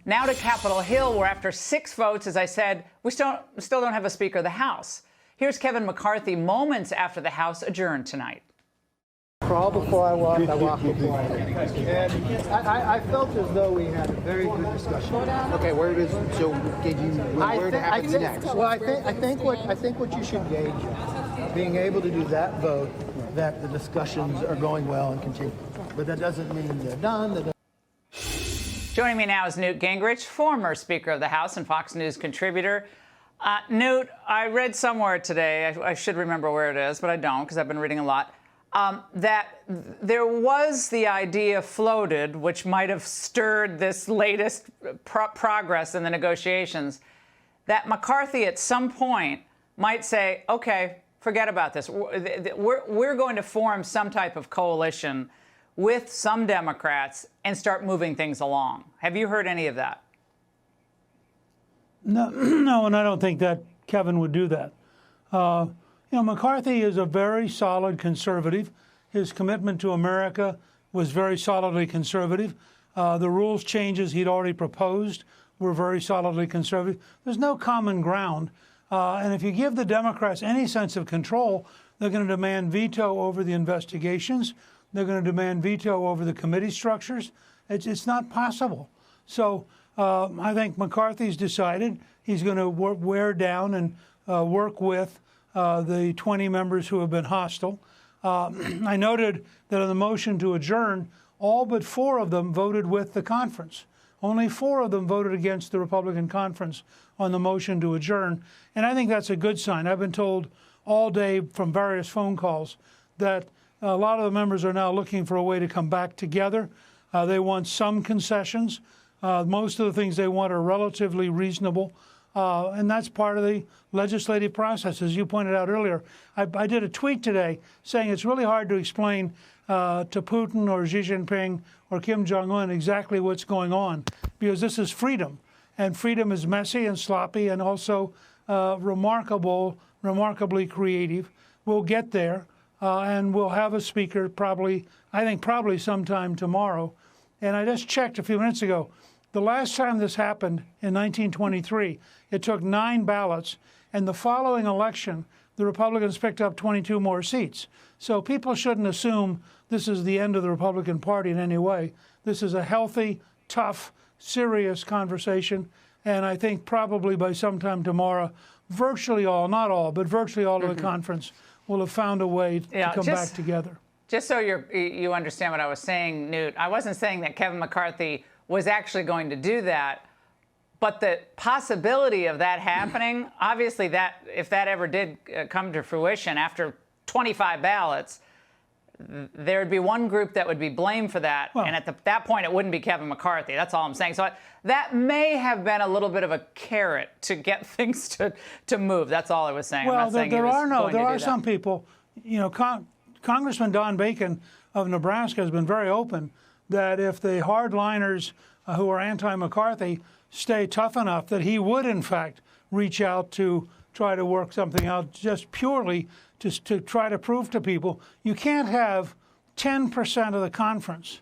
Now to Capitol Hill, where after 6 votes, as I said, we still don't have a Speaker of the House. Here's Kevin McCarthy moments after the House adjourned tonight. Crawl before I walk before I walk. And I felt as though we had a very good discussion. Okay, where to happen next? Well, I think what you should gauge is being able to do that vote, that the discussions are going well and continue. But that doesn't mean they're done. Joining me now is Newt Gingrich, former Speaker of the House and Fox News contributor. Newt, I read somewhere today, I should remember where it is, but I don't because I've been reading a lot, that there was the idea floated, which might have stirred this latest progress in the negotiations, that McCarthy at some point might say, okay, forget about this. We're going to form some type of coalition with some Democrats and start moving things along. Have you heard any of that? No, and I don't think that Kevin would do that. McCarthy is a very solid conservative. His commitment to America was very solidly conservative. The rules changes he'd already proposed were very solidly conservative. There's no common ground. And if you give the Democrats any sense of control, they're going to demand veto over the investigations. They're going to demand veto over the committee structures. It's not possible. So I think McCarthy's decided he's going to wear down and work with the 20 members who have been hostile. I noted that on the motion to adjourn, all but 4 of them voted with the conference. Only 4 of them voted against the Republican conference on the motion to adjourn. And I think that's a good sign. I've been told all day from various phone calls that a lot of the members are now looking for a way to come back together. They want some concessions. Most of the things they want are relatively reasonable. And that's part of the legislative process, as you pointed out earlier. I did a tweet today saying it's really hard to explain to Putin or Xi Jinping or Kim Jong-un exactly what's going on, because this is freedom. And freedom is messy and sloppy and also remarkably creative. We'll get there. And we'll have a speaker probably sometime tomorrow. And I just checked a few minutes ago. The last time this happened in 1923, it took 9 ballots. And the following election, the Republicans picked up 22 more seats. So people shouldn't assume this is the end of the Republican Party in any way. This is a healthy, tough, serious conversation. And I think probably by sometime tomorrow, virtually all, not all, but virtually all of the conference will have found a way to come back together. Just so you understand what I was saying, Newt, I wasn't saying that Kevin McCarthy was actually going to do that, but the possibility of that happening, obviously that if that ever did come to fruition after 25 ballots, there would be one group that would be blamed for that, and at that point it wouldn't be Kevin McCarthy. That's all I'm saying. So that may have been a little bit of a carrot to get things to move. That's all I was saying. Well, I'm not saying there are some people, Congressman Don Bacon of Nebraska has been very open that if the hardliners who are anti-McCarthy stay tough enough, that he would in fact reach out to try to work something out, just purely to try to prove to people you can't have 10% of the conference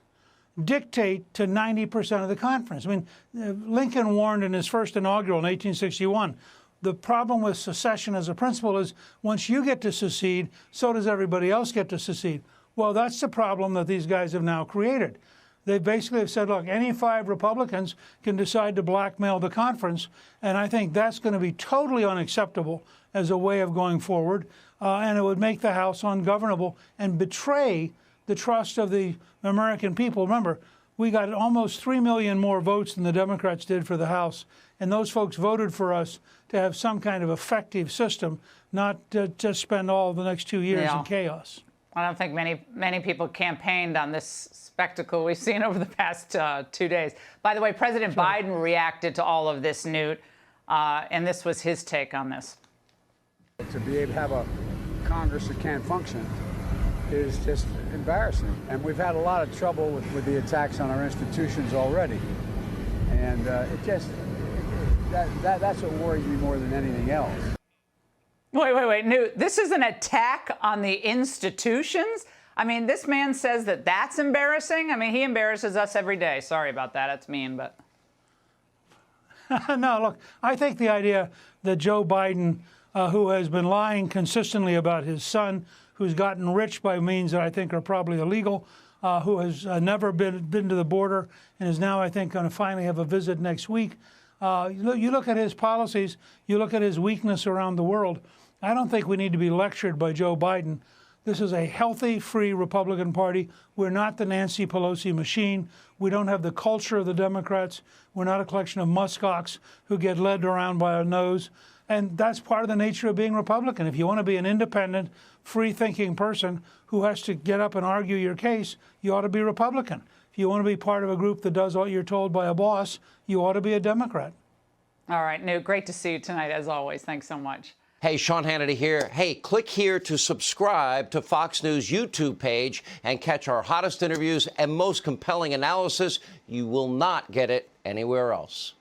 dictate to 90% of the conference. I mean, Lincoln warned in his first inaugural in 1861, the problem with secession as a principle is once you get to secede, so does everybody else get to secede. Well, that's the problem that these guys have now created. They basically have said, look, any 5 Republicans can decide to blackmail the conference, and I think that's going to be totally unacceptable as a way of going forward, and it would make the House ungovernable and betray the trust of the American people. Remember, we got almost 3 million more votes than the Democrats did for the House, and those folks voted for us to have some kind of effective system, not to just spend all the next 2 years in chaos. I don't think many people campaigned on this spectacle we've seen over the past 2 days. By the way, President Biden reacted to all of this, Newt, and this was his take on this. To be able to have a Congress that can't function is just embarrassing. And we've had a lot of trouble with the attacks on our institutions already. And that's what worries me more than anything else. Wait, Newt, this is an attack on the institutions? I mean, this man says that that's embarrassing? I mean, he embarrasses us every day. Sorry about that. That's mean, but... No, look, I think the idea that Joe Biden, who has been lying consistently about his son, who's gotten rich by means that I think are probably illegal, who has never been to the border and is now, I think, going to finally have a visit next week. You look at his policies, you look at his weakness around the world. I don't think we need to be lectured by Joe Biden. This is a healthy, free Republican Party. We're not the Nancy Pelosi machine. We don't have the culture of the Democrats. We're not a collection of muskox who get led around by our nose. And that's part of the nature of being Republican. If you want to be an independent, free-thinking person who has to get up and argue your case, you ought to be Republican. If you want to be part of a group that does what you're told by a boss, you ought to be a Democrat. All right, Newt, great to see you tonight, as always. Thanks so much. Hey, Sean Hannity here. Hey, click here to subscribe to Fox News YouTube page and catch our hottest interviews and most compelling analysis. You will not get it anywhere else.